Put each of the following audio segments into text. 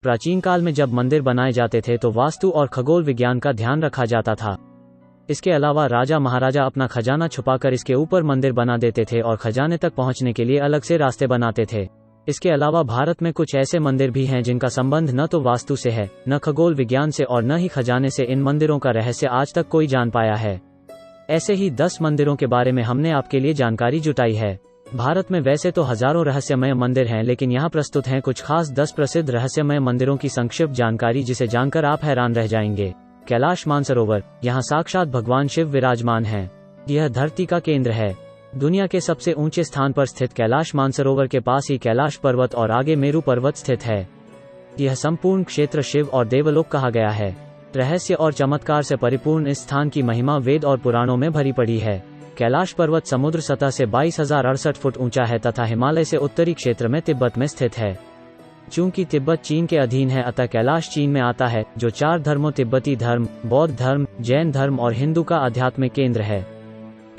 प्राचीन काल में जब मंदिर बनाए जाते थे तो वास्तु और खगोल विज्ञान का ध्यान रखा जाता था। इसके अलावा राजा महाराजा अपना खजाना छुपाकर इसके ऊपर मंदिर बना देते थे और खजाने तक पहुंचने के लिए अलग से रास्ते बनाते थे। इसके अलावा भारत में कुछ ऐसे मंदिर भी हैं जिनका संबंध न तो वास्तु से है, न खगोल विज्ञान से और न ही खजाने से। इन मंदिरों का रहस्य आज तक कोई जान पाया है। ऐसे ही 10 मंदिरों के बारे में हमने आपके लिए जानकारी जुटाई है। भारत में वैसे तो हजारों रहस्यमय मंदिर हैं, लेकिन यहाँ प्रस्तुत हैं कुछ खास 10 प्रसिद्ध रहस्यमय मंदिरों की संक्षिप्त जानकारी, जिसे जानकर आप हैरान रह जाएंगे। कैलाश मानसरोवर, यहाँ साक्षात भगवान शिव विराजमान हैं। यह धरती का केंद्र है। दुनिया के सबसे ऊंचे स्थान पर स्थित कैलाश मानसरोवर के पास ही कैलाश पर्वत और आगे मेरू पर्वत स्थित है। यह संपूर्ण क्षेत्र शिव और देवलोक कहा गया है। रहस्य और चमत्कार से परिपूर्ण इस स्थान की महिमा वेद और पुराणों में भरी पड़ी है। कैलाश पर्वत समुद्र सतह से 22,068 फुट ऊंचा है तथा हिमालय से उत्तरी क्षेत्र में तिब्बत में स्थित है। चूंकि तिब्बत चीन के अधीन है, अतः कैलाश चीन में आता है, जो 4 धर्मों तिब्बती धर्म, बौद्ध धर्म, जैन धर्म और हिंदू का आध्यात्मिक केंद्र है।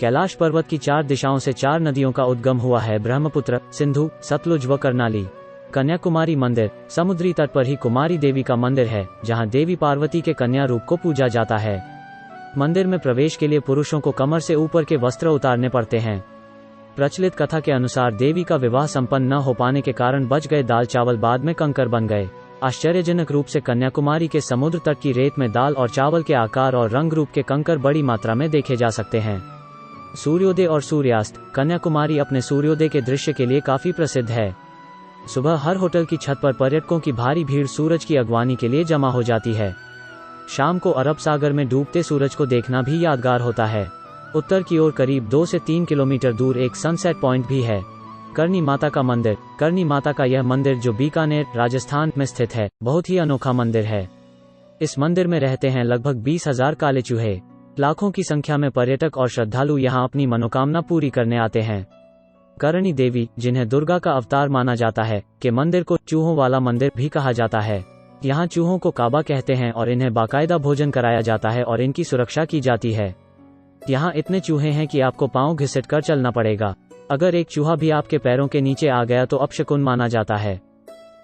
कैलाश पर्वत की 4 दिशाओं से 4 नदियों का उद्गम हुआ है, ब्रह्मपुत्र, सिंधु, सतलुज व कर्नाली। कन्याकुमारी मंदिर, समुद्री तट पर ही कुमारी देवी का मंदिर है, जहां देवी पार्वती के कन्या रूप को पूजा जाता है। मंदिर में प्रवेश के लिए पुरुषों को कमर से ऊपर के वस्त्र उतारने पड़ते हैं। प्रचलित कथा के अनुसार देवी का विवाह संपन्न न हो पाने के कारण बच गए दाल चावल बाद में कंकर बन गए। आश्चर्यजनक रूप से कन्याकुमारी के समुद्र तट की रेत में दाल और चावल के आकार और रंग रूप के कंकर बड़ी मात्रा में देखे जा सकते हैं। सूर्योदय और सूर्यास्त, कन्याकुमारी अपने सूर्योदय के दृश्य के लिए काफी प्रसिद्ध है। सुबह हर होटल की छत पर पर्यटकों की भारी भीड़ सूरज की अगवानी के लिए जमा हो जाती है। शाम को अरब सागर में डूबते सूरज को देखना भी यादगार होता है। उत्तर की ओर करीब 2 से 3 किलोमीटर दूर एक सनसेट पॉइंट भी है। करनी माता का मंदिर, करनी माता का यह मंदिर जो बीकानेर, राजस्थान में स्थित है, बहुत ही अनोखा मंदिर है। इस मंदिर में रहते हैं लगभग 20,000 काले चूहे। लाखों की संख्या में पर्यटक और श्रद्धालु यहाँ अपनी मनोकामना पूरी करने आते हैं। करणी देवी, जिन्हें दुर्गा का अवतार माना जाता है, के मंदिर को चूहों वाला मंदिर भी कहा जाता है। यहाँ चूहों को काबा कहते हैं और इन्हें बाकायदा भोजन कराया जाता है और इनकी सुरक्षा की जाती है। यहाँ इतने चूहे हैं कि आपको पांव घिसट कर चलना पड़ेगा। अगर एक चूहा भी आपके पैरों के नीचे आ गया तो अपशकुन माना जाता है।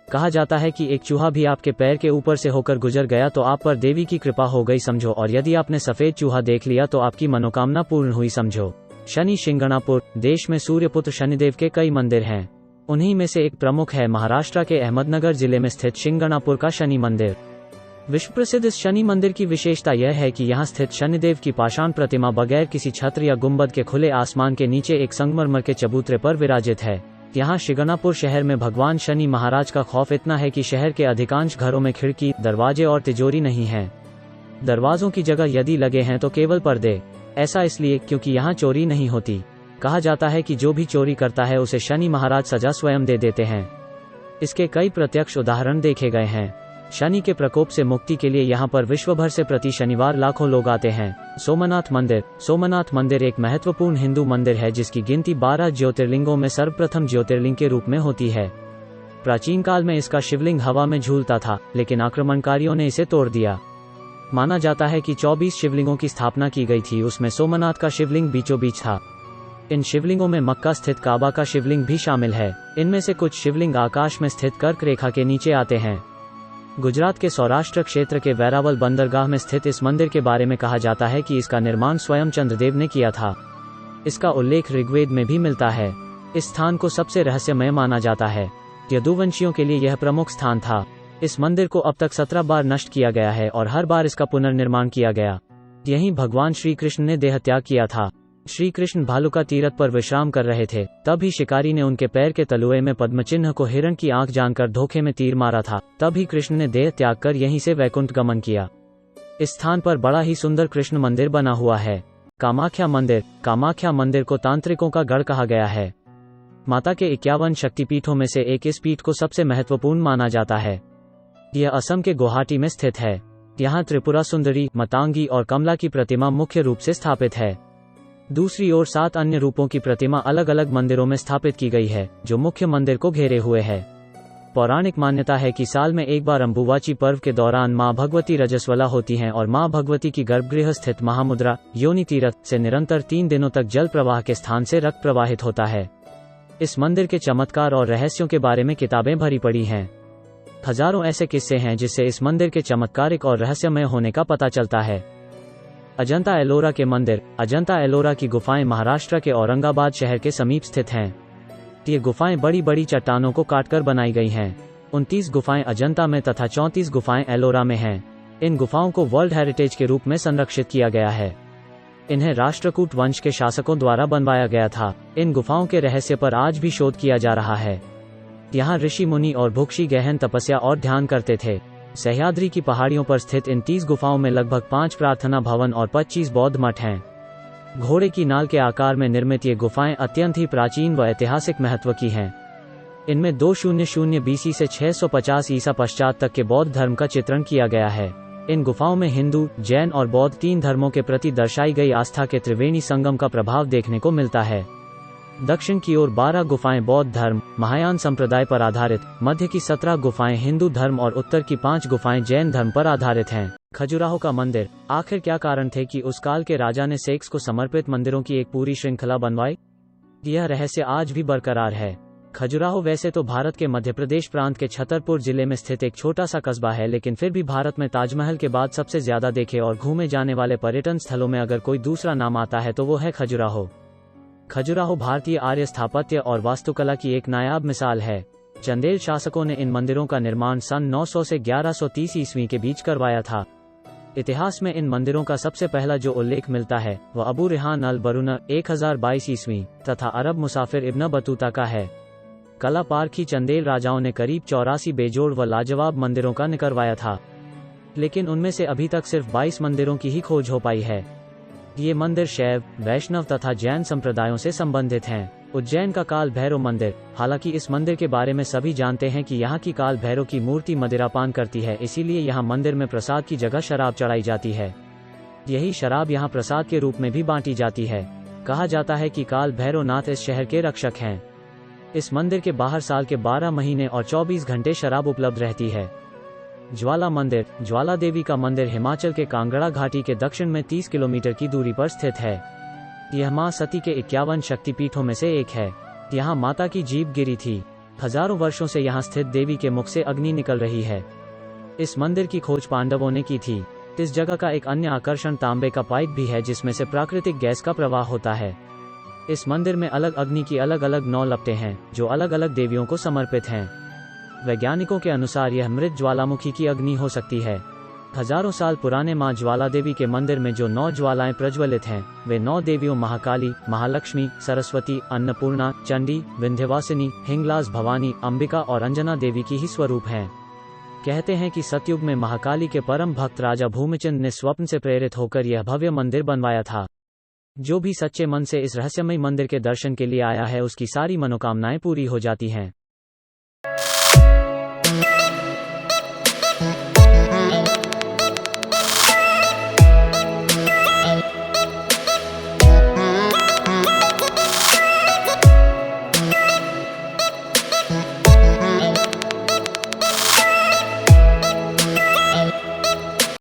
कहा जाता है कि एक चूहा भी आपके पैर के ऊपर से होकर गुजर गया तो आप पर देवी की कृपा हो गई समझो, और यदि आपने सफेद चूहा देख लिया तो आपकी मनोकामना पूर्ण हुई समझो। शनि शिंगणापुर, देश में सूर्यपुत्र शनिदेव के कई मंदिर हैं। उन्हीं में से एक प्रमुख है महाराष्ट्र के अहमदनगर जिले में स्थित शिंगणापुर का शनि मंदिर। विश्व प्रसिद्ध इस शनि मंदिर की विशेषता यह है कि यहाँ स्थित शनिदेव की पाषाण प्रतिमा बगैर किसी छत्र या गुंबद के खुले आसमान के नीचे एक संगमरमर के चबूतरे पर विराजित है। यहाँ शिंगणापुर शहर में भगवान शनि महाराज का खौफ इतना है कि शहर के अधिकांश घरों में खिड़की, दरवाजे और तिजोरी नहीं है। दरवाजों की जगह यदि लगे हैं तो केवल पर्दे। ऐसा इसलिए क्योंकि यहाँ चोरी नहीं होती। कहा जाता है कि जो भी चोरी करता है उसे शनि महाराज सजा स्वयं दे देते हैं। इसके कई प्रत्यक्ष उदाहरण देखे गए हैं। शनि के प्रकोप से मुक्ति के लिए यहाँ पर विश्व भर से प्रति शनिवार लाखों लोग आते हैं। सोमनाथ मंदिर, सोमनाथ मंदिर एक महत्वपूर्ण हिंदू मंदिर है जिसकी गिनती 12 ज्योतिर्लिंगों में सर्वप्रथम ज्योतिर्लिंग के रूप में होती है। प्राचीन काल में इसका शिवलिंग हवा में झूलता था, लेकिन आक्रमणकारियों ने इसे तोड़ दिया। माना जाता है कि 24 शिवलिंगों की स्थापना की गई थी, उसमें सोमनाथ का शिवलिंग बीचों बीच था। इन शिवलिंगों में मक्का स्थित काबा का शिवलिंग भी शामिल है। इनमें से कुछ शिवलिंग आकाश में स्थित कर्क रेखा के नीचे आते हैं। गुजरात के सौराष्ट्र क्षेत्र के वैरावल बंदरगाह में स्थित इस मंदिर के बारे में कहा जाता है कि इसका निर्माण स्वयं चंद्रदेव ने किया था। इसका उल्लेख ऋग्वेद में भी मिलता है। इस स्थान को सबसे रहस्यमय माना जाता है। यदुवंशियों के लिए यह प्रमुख स्थान था। इस मंदिर को अब तक 17 बार नष्ट किया गया है और हर बार इसका पुनर्निर्माण किया गया। यहीं भगवान श्री कृष्ण ने देहत्याग किया था। श्री कृष्ण भालुका तीरथ पर विश्राम कर रहे थे, तभी शिकारी ने उनके पैर के तलुए में पद्म चिन्ह को हिरण की आंख जानकर धोखे में तीर मारा था। तभी कृष्ण ने देह त्याग कर यहीं से वैकुंठ गमन किया। इस स्थान पर बड़ा ही सुंदर कृष्ण मंदिर बना हुआ है। कामाख्या मंदिर, कामाख्या मंदिर को तांत्रिकों का गढ़ कहा गया है। माता के 51 शक्तिपीठों में से एक इस पीठ को सबसे महत्वपूर्ण माना जाता है। यह असम के गुवाहाटी में स्थित है। यहाँ त्रिपुरा सुंदरी, मतंगी और कमला की प्रतिमा मुख्य रूप से स्थापित है। दूसरी ओर 7 अन्य रूपों की प्रतिमा अलग अलग मंदिरों में स्थापित की गई है, जो मुख्य मंदिर को घेरे हुए है। पौराणिक मान्यता है कि साल में एक बार अम्बुवाची पर्व के दौरान मां भगवती रजस्वला होती हैं और मां भगवती की गर्भगृह स्थित महामुद्रा योनि तीर्थ से निरंतर 3 दिनों तक जल प्रवाह के स्थान से रक्त प्रवाहित होता है। इस मंदिर के चमत्कार और रहस्यों के बारे में किताबें भरी पड़ी हैं। हजारों ऐसे किस्से हैं जिससे इस मंदिर के चमत्कारिक और रहस्यमय होने का पता चलता है। अजंता एलोरा के मंदिर। अजंता एलोरा की गुफाएं महाराष्ट्र के औरंगाबाद शहर के समीप स्थित हैं। ये गुफाएं बड़ी बड़ी चट्टानों को काटकर बनाई गई हैं। 29 गुफाएं अजंता में तथा 34 गुफाएं एलोरा में हैं। इन गुफाओं को वर्ल्ड हेरिटेज के रूप में संरक्षित किया गया है। इन्हें राष्ट्रकूट वंश के शासकों द्वारा बनवाया गया था। इन गुफाओं के रहस्य पर आज भी शोध किया जा रहा है। यहाँ ऋषि मुनि और भिक्षु गहन तपस्या और ध्यान करते थे। सह्याद्री की पहाड़ियों पर स्थित इन 30 गुफाओं में लगभग 5 प्रार्थना भवन और 25 बौद्ध मठ हैं। घोड़े की नाल के आकार में निर्मित ये गुफाएं अत्यंत ही प्राचीन व ऐतिहासिक महत्व की हैं। इनमें 200 BC से 650 ईसा पश्चात तक के बौद्ध धर्म का चित्रण किया गया है। इन गुफाओं में हिंदू, जैन और बौद्ध 3 धर्मों के प्रति दर्शाई गई आस्था के त्रिवेणी संगम का प्रभाव देखने को मिलता है। दक्षिण की ओर 12 गुफाएं बौद्ध धर्म, महायान संप्रदाय पर आधारित, मध्य की 17 गुफाएं हिंदू धर्म और उत्तर की 5 गुफाएं जैन धर्म पर आधारित हैं। खजुराहो का मंदिर। आखिर क्या कारण थे कि उस काल के राजा ने सेक्स को समर्पित मंदिरों की एक पूरी श्रृंखला बनवाई? यह रहस्य आज भी बरकरार है। खजुराहो वैसे तो भारत के मध्य प्रदेश प्रांत के छतरपुर जिले में स्थित एक छोटा सा कस्बा है, लेकिन फिर भी भारत में ताजमहल के बाद सबसे ज्यादा देखे और घूमे जाने वाले पर्यटन स्थलों में अगर कोई दूसरा नाम आता है तो वो है खजुराहो। खजुराहो भारतीय आर्य स्थापत्य और वास्तुकला की एक नायाब मिसाल है। चंदेल शासकों ने इन मंदिरों का निर्माण सन 900 से 1130 ईस्वी के बीच करवाया था। इतिहास में इन मंदिरों का सबसे पहला जो उल्लेख मिलता है वह अबू रेहान अल बरूना 1022 ईस्वी तथा अरब मुसाफिर इब्न बतूता का है। कला पारखी चंदेल राजाओं ने करीब 84 बेजोड़ व लाजवाब मंदिरों का निकलवाया था, लेकिन उनमें से अभी तक सिर्फ 22 मंदिरों की ही खोज हो पाई है। ये मंदिर शैव, वैष्णव तथा जैन संप्रदायों से संबंधित हैं। उज्जैन का काल भैरव मंदिर। हालांकि इस मंदिर के बारे में सभी जानते हैं कि यहाँ की काल भैरव की मूर्ति मदिरापान करती है, इसीलिए यहाँ मंदिर में प्रसाद की जगह शराब चढ़ाई जाती है। यही शराब यहाँ प्रसाद के रूप में भी बांटी जाती है। कहा जाता है कि काल भैरवनाथ इस शहर के रक्षक हैं। इस मंदिर के बाहर साल के 12 महीने और 24 घंटे शराब उपलब्ध रहती है। ज्वाला मंदिर। ज्वाला देवी का मंदिर हिमाचल के कांगड़ा घाटी के दक्षिण में 30 किलोमीटर की दूरी पर स्थित है। यह मां सती के 51 शक्तिपीठों में से एक है। यहाँ माता की जीभ गिरी थी। हजारों वर्षों से यहाँ स्थित देवी के मुख से अग्नि निकल रही है। इस मंदिर की खोज पांडवों ने की थी। इस जगह का एक अन्य आकर्षण तांबे का पाइप भी है, जिसमें से प्राकृतिक गैस का प्रवाह होता है। इस मंदिर में अलग अग्नि की अलग अलग 9 लपटें हैं, जो अलग अलग देवियों को समर्पित हैं। वैज्ञानिकों के अनुसार यह मृत ज्वालामुखी की अग्नि हो सकती है। हजारों साल पुराने मां ज्वाला देवी के मंदिर में जो 9 ज्वालाएं प्रज्वलित हैं, वे 9 देवियों महाकाली, महालक्ष्मी, सरस्वती, अन्नपूर्णा, चंडी, विंध्यवासिनी, हिंगलाज भवानी, अंबिका और अंजना देवी की ही स्वरूप हैं। कहते हैं कि सतयुग में महाकाली के परम भक्त राजा भूमिचंद ने स्वप्न से प्रेरित होकर यह भव्य मंदिर बनवाया था। जो भी सच्चे मन से इस रहस्यमय मंदिर के दर्शन के लिए आया है, उसकी सारी मनोकामनाएं पूरी हो जाती हैं।